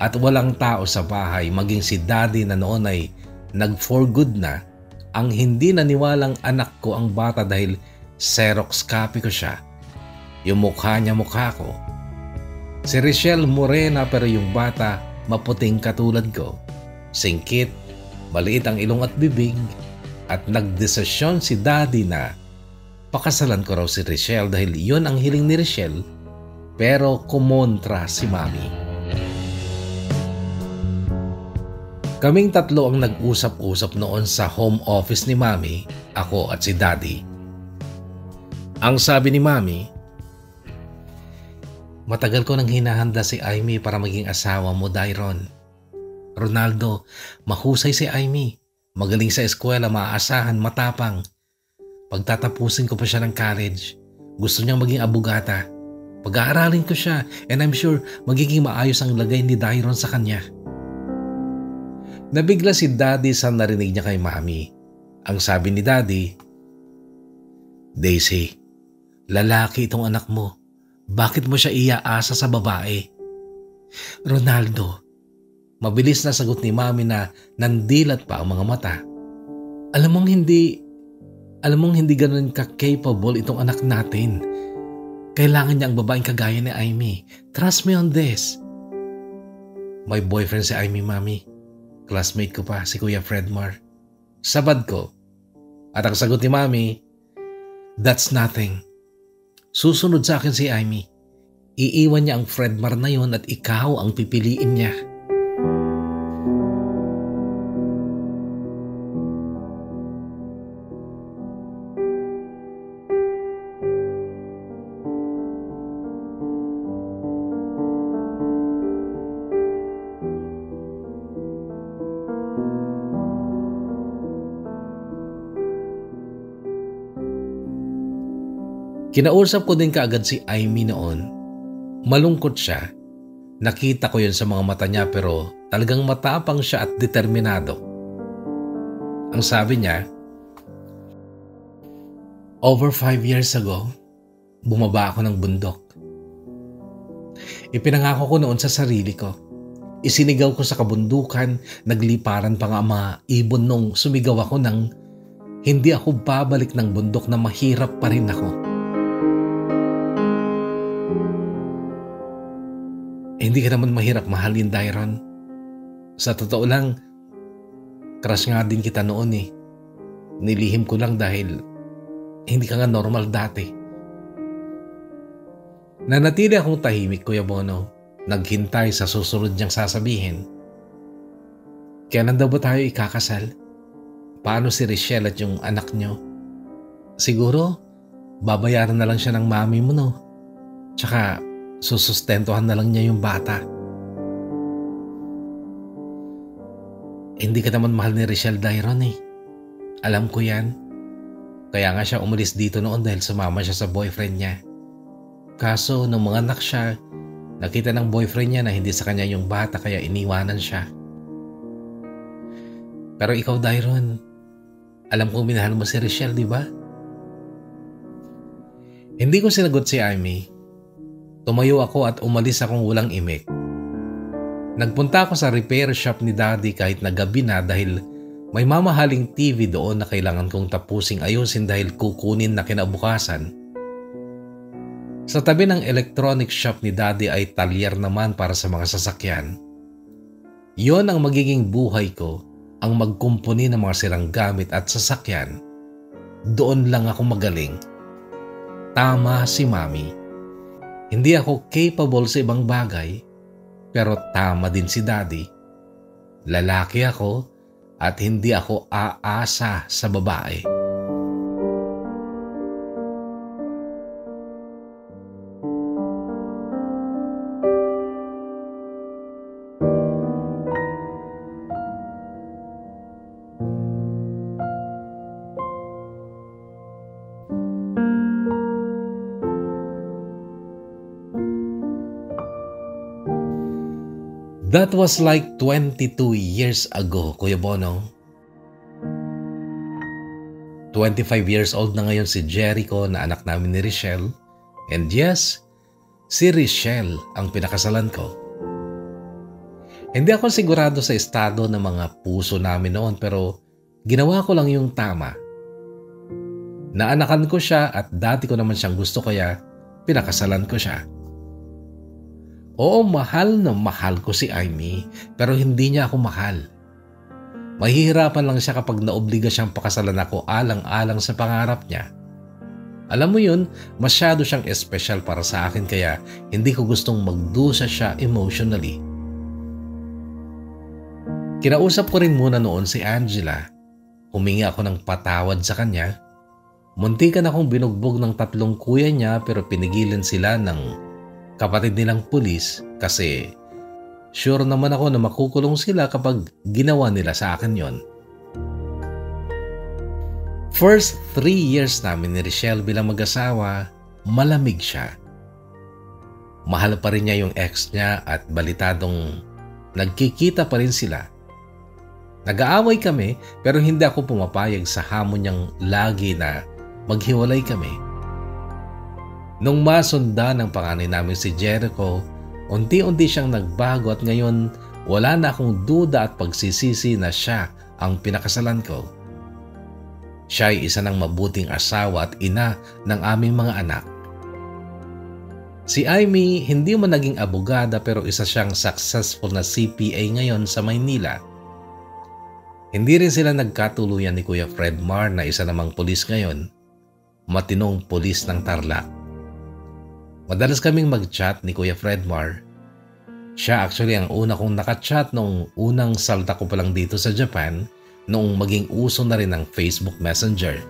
at walang tao sa bahay, maging si Daddy na noon ay nag-for good na. Ang hindi naniwalang anak ko ang bata dahil Xerox copy ko siya. Yung mukha niya mukha ko. Si Richelle morena pero yung bata maputing katulad ko. Singkit, maliit ang ilong at bibig at nagdesisyon si Daddy na pakasalan ko raw si Richelle dahil yun ang hiling ni Richelle pero kumontra si Mami. Kaming tatlo ang nag-usap-usap noon sa home office ni Mami, ako at si Daddy. Ang sabi ni Mami, matagal ko nang hinahanda si Amy para maging asawa mo, Dairon. Ronaldo, mahusay si Amy. Magaling sa eskwela, maaasahan, matapang. Pagtatapusin ko pa siya ng college, gusto niyang maging abogata. Pag-aaralin ko siya and I'm sure magiging maayos ang lagay ni Dairon sa kanya. Nabigla si Daddy sa narinig niya kay Mami. Ang sabi ni Daddy, Daisy, lalaki itong anak mo. Bakit mo siya iaasa sa babae? Ronaldo, mabilis na sagot ni Mami na nandilat pa ang mga mata. Alam mong hindi ganun ka-capable itong anak natin. Kailangan niya ang babaeng kagaya ni Amy. Trust me on this. May boyfriend si Amy, Mami. Classmate ko pa, si Kuya Fredmar. Sabad ko. At ang sagot ni Mami, that's nothing. Susunod sa akin si Amy. Iiwan niya ang Fredmar na yon at ikaw ang pipiliin niya. Kinausap ko din kaagad si Amy noon. Malungkot siya. Nakita ko yun sa mga mata niya pero talagang matapang siya at determinado. Ang sabi niya, over 5 years ago, bumaba ako ng bundok. Ipinangako ko noon sa sarili ko. Isinigaw ko sa kabundukan, nagliparan pa nga mga ibon nung sumigaw ako nang hindi ako babalik ng bundok na mahirap pa rin ako. Hindi ka naman mahirap mahalin, Dairon. Sa totoo lang, crush nga din kita noon eh. Nilihim ko lang dahil hindi ka nga normal dati. Nanatili akong tahimik, Kuya Bono. Naghintay sa susunod niyang sasabihin. Kailan daw ba tayo ikakasal? Paano si Richelle at yung anak niyo? Siguro, babayaran na lang siya ng mami mo, no? Tsaka, susustentuhan na lang niya yung bata. Hindi ka naman mahal ni Richelle, Dairon eh. Alam ko yan. Kaya nga siya umalis dito noon dahil sumama siya sa boyfriend niya. Kaso nung mga anak siya, nakita ng boyfriend niya na hindi sa kanya yung bata kaya iniwanan siya. Pero ikaw, Dairon, alam kong minahal mo si Richelle, di ba? Hindi ko sinagot si Amy. Tumayo ako at umalis akong walang imik. Nagpunta ako sa repair shop ni Daddy kahit na gabi na dahil may mamahaling TV doon na kailangan kong tapusing ayusin dahil kukunin na kinabukasan. Sa tabi ng electronic shop ni Daddy ay talyer naman para sa mga sasakyan. Yon ang magiging buhay ko, ang magkumpuni ng mga sirang gamit at sasakyan. Doon lang ako magaling. Tama si Mami. Hindi ako capable sa ibang bagay, pero tama din si Daddy. Lalaki ako at hindi ako aasa sa babae. That was like 22 years ago, Kuya Bono. 25 years old na ngayon si Jericho na anak namin ni Richelle. And yes, si Richelle ang pinakasalan ko. Hindi ako sigurado sa estado ng mga puso namin noon pero ginawa ko lang yung tama. Naanakan ko siya at dati ko naman siyang gusto kaya pinakasalan ko siya. Oo, mahal na mahal ko si Amy pero hindi niya ako mahal. Mahihirapan lang siya kapag naobliga siyang pakasalan ako alang-alang sa pangarap niya. Alam mo yun, masyado siyang espesyal para sa akin kaya hindi ko gustong magdusa siya emotionally. Kinausap ko rin muna noon si Angela. Humingi ako ng patawad sa kanya. Muntikan akong binugbog ng 3 kuya niya pero pinigilan sila ng kapatid nilang pulis kasi sure naman ako na makukulong sila kapag ginawa nila sa akin yon. First 3 years namin ni Richelle bilang mag-asawa, malamig siya. Mahal pa rin niya yung ex niya at balitadong nagkikita pa rin sila. Nag-aaway kami pero hindi ako pumapayag sa hamon niyang lagi na maghiwalay kami. Nung masunda ng panganay namin si Jericho, unti-unti siyang nagbago at ngayon wala na akong duda at pagsisisi na siya ang pinakasalan ko. Siya ay isa ng mabuting asawa at ina ng aming mga anak. Si Amy hindi man naging abogada pero isa siyang successful na CPA ngayon sa Maynila. Hindi rin sila nagkatuluyan ni Kuya Fred Mar na isa namang pulis ngayon, matinong pulis ng Tarlac. Madalas kaming mag-chat ni Kuya Fred Mar. Siya actually ang una kong nakachat noong unang salta ko pa lang dito sa Japan noong maging uso na rin ng Facebook Messenger.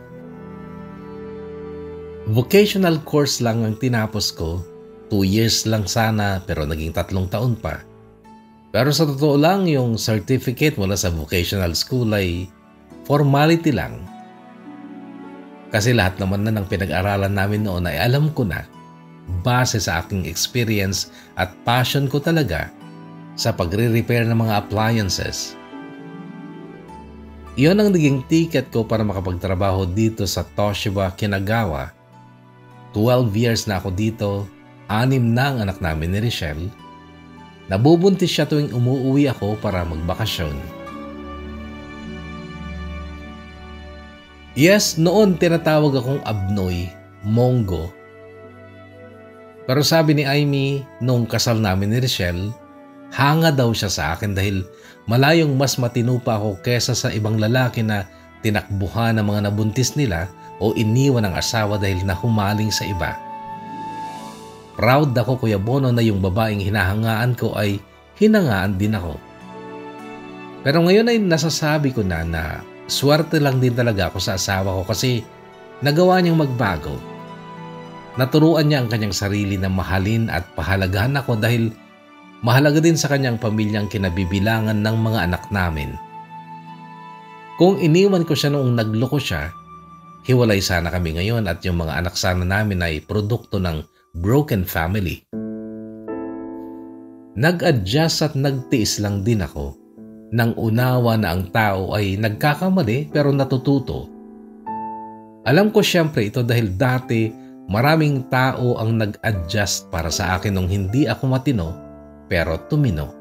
Vocational course lang ang tinapos ko. 2 years lang sana pero naging 3 taon pa. Pero sa totoo lang yung certificate mula sa vocational school ay formality lang. Kasi lahat naman na ng pinag-aralan namin noon ay alam ko na base sa aking experience at passion ko talaga sa pagre-repair ng mga appliances. Iyon ang naging ticket ko para makapagtrabaho dito sa Toshiba, Kinagawa. 12 years na ako dito. 6 na ang anak namin ni Richelle. Nabubuntis siya tuwing umuwi ako para magbakasyon. Yes, noon tinatawag akong Abnoy, Mongo. Pero sabi ni Amy, nung kasal namin ni Richelle, hanga daw siya sa akin dahil malayong mas matino pa ako kesa sa ibang lalaki na tinakbuhan ng mga nabuntis nila o iniwan ng asawa dahil nahumaling sa iba. Proud ako, Kuya Bono, na yung babaeng hinahangaan ko ay hinangaan din ako. Pero ngayon ay nasasabi ko na swerte lang din talaga ako sa asawa ko kasi nagawa niyang magbago. Naturuan niya ang kanyang sarili na mahalin at pahalagahan ako dahil mahalaga din sa kanyang pamilyang kinabibilangan ng mga anak namin. Kung iniwan ko siya noong nagloko siya, hiwalay sana kami ngayon at yung mga anak sana namin ay produkto ng broken family. Nag-adjust at nagtiis lang din ako nang unawa na ang tao ay nagkakamali pero natututo. Alam ko siyempre ito dahil dati maraming tao ang nag-adjust para sa akin nung hindi ako matino pero tumino.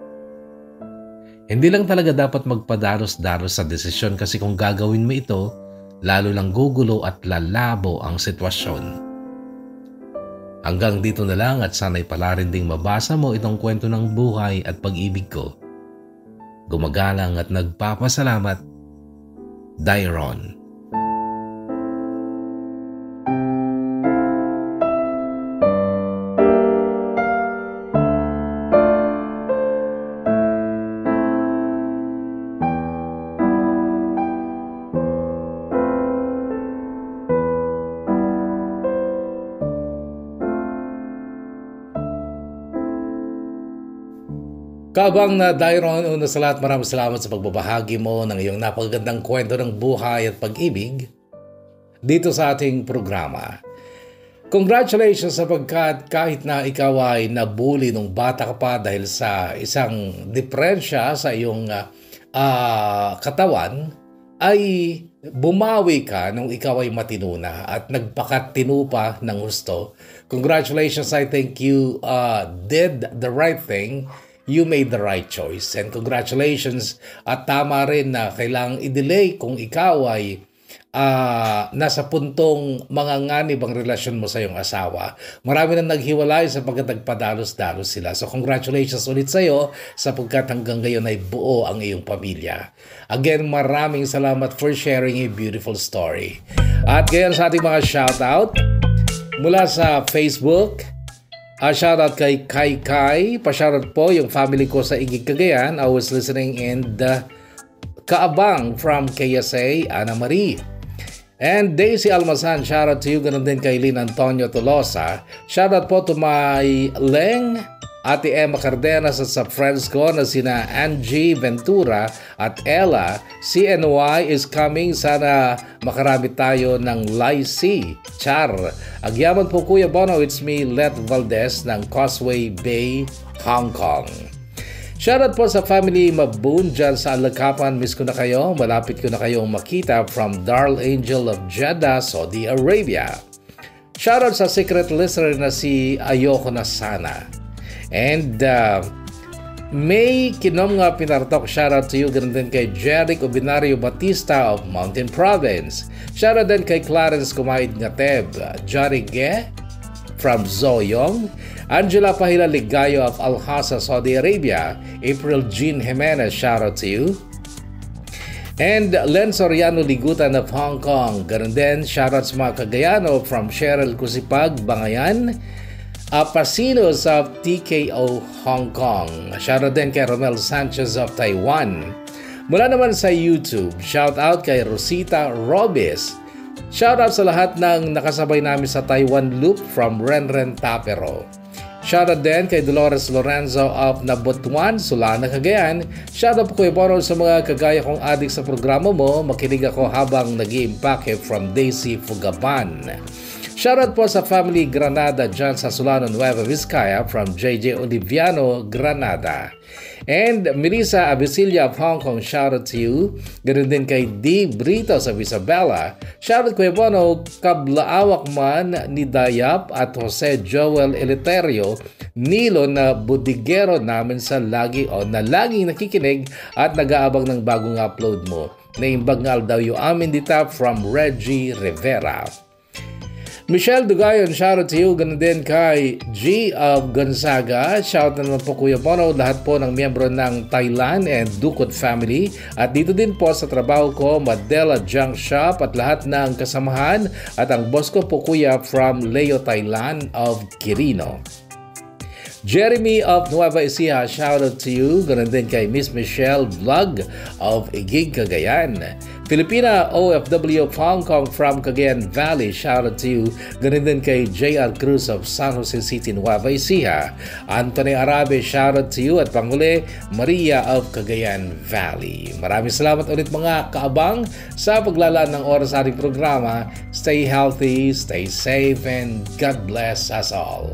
Hindi lang talaga dapat magpadalos-dalos sa desisyon kasi kung gagawin mo ito, lalo lang gugulo at lalabo ang sitwasyon. Hanggang dito na lang at sana'y pala rin ding mabasa mo itong kwento ng buhay at pag-ibig ko. Gumagalang at nagpapasalamat, Dairon. Kabang na Dairon, una sa lahat maraming salamat sa pagbabahagi mo ng iyong napakagandang kwento ng buhay at pag-ibig dito sa ating programa. Congratulations sapagkat kahit na ikaw ay nabully nung bata ka pa dahil sa isang diferensya sa iyong katawan, ay bumawi ka nung ikaw ay matino na at nagpakatino pa ng gusto. Congratulations, I think you did the right thing. You made the right choice. And congratulations at tama rin na kailangang i-delay kung ikaw ay nasa puntong manganganib ang relasyon mo sa iyong asawa. Marami na naghiwalay sapagkat nagpadalos-dalos sila. So congratulations ulit sa iyo sapagkat hanggang ngayon ay buo ang iyong pamilya. Again, maraming salamat for sharing a beautiful story. At ngayon sa ating mga shoutout mula sa Facebook, shoutout kay Kai. Pa-shoutout po yung family ko sa Igig, Cagayan. I was listening in the Kaabang from KSA, Ana Marie. And Daisy Almasan, shoutout to you. Ganun din kay Lynn Antonio Tolosa. Shoutout po to my Leng, Ate Emma Cardenas at sa friends ko na sina Angie Ventura at Ella. CNY is coming. Sana makarami tayo ng Lycee. Char. Agyaman po Kuya Bono, it's me, Let Valdez ng Causeway Bay, Hong Kong. Shoutout po sa family Mabun dyan sa Alakapan. Miss ko na kayo. Malapit ko na kayong makita from Darl Angel of Jeddah, Saudi Arabia. Shoutout sa secret listener na si Ayoko na Sana. And May Kinom nga Pinartok, shoutout to you. Ganun din kay Jeric Obinario Batista of Mountain Province. Shoutout din kay Clarence Kumaid Ngateb, Jari Ge from Zoyong, Angela Pahila Ligayo of Al-Hasa, Saudi Arabia, April Jean Jimenez, shoutout to you. And Len Soriano Ligutan of Hong Kong, ganun din, shoutout sa mga Kagayano from Cheryl Kusipag, Bangayan, Apasinos of TKO Hong Kong. Shoutout din kay Romel Sanchez of Taiwan. Mula naman sa YouTube, shoutout kay Rosita Robes. Shoutout sa lahat ng nakasabay namin sa Taiwan Loop from Renren Tapero. Shoutout din kay Dolores Lorenzo of Nabutuan, Sulana, Cagayan. Shoutout po Kuya Bono sa mga kagaya kong adik sa programa mo. Makinig ako habang nag-iimpake from Daisy Fugaban. Shoutout po sa family Granada dyan sa Solano, Nueva Vizcaya from JJ Oliviano, Granada. And Melissa Abisilia of Hong Kong, shoutout to you. Ganun din kay D. Brito sa Isabela. Shoutout Kuya Bono, kablaawak man ni Dayap at Jose Joel Eleuterio, Nilo na budigero namin sa lagi o na laging nakikinig at nag-aabang ng bagong upload mo. Naimbagngal daw yung amin dita from Reggie Rivera. Michelle Dugayon, shoutout to you. Ganun din kay G of Gonzaga. Shoutout naman po Kuya Bono, lahat po ng miyembro ng Thailand and Ducot family. At dito din po sa trabaho ko, Madela Junk Shop at lahat ng kasamahan. At ang boss ko po Kuya from Leo, Thailand of Quirino. Jeremy of Nueva Ecija, shoutout to you. Ganun din kay Miss Michelle Vlog of Igig, Cagayan. Filipina OFW of Hong Kong from Cagayan Valley, shoutout to you. Ganun din kay JR Cruz of San Jose City, Nueva Ecija. Anthony Arabe, shoutout to you. At panghuli, Maria of Cagayan Valley. Maraming salamat ulit mga kaabang sa paglalaan ng oras sa ating programa. Stay healthy, stay safe, and God bless us all.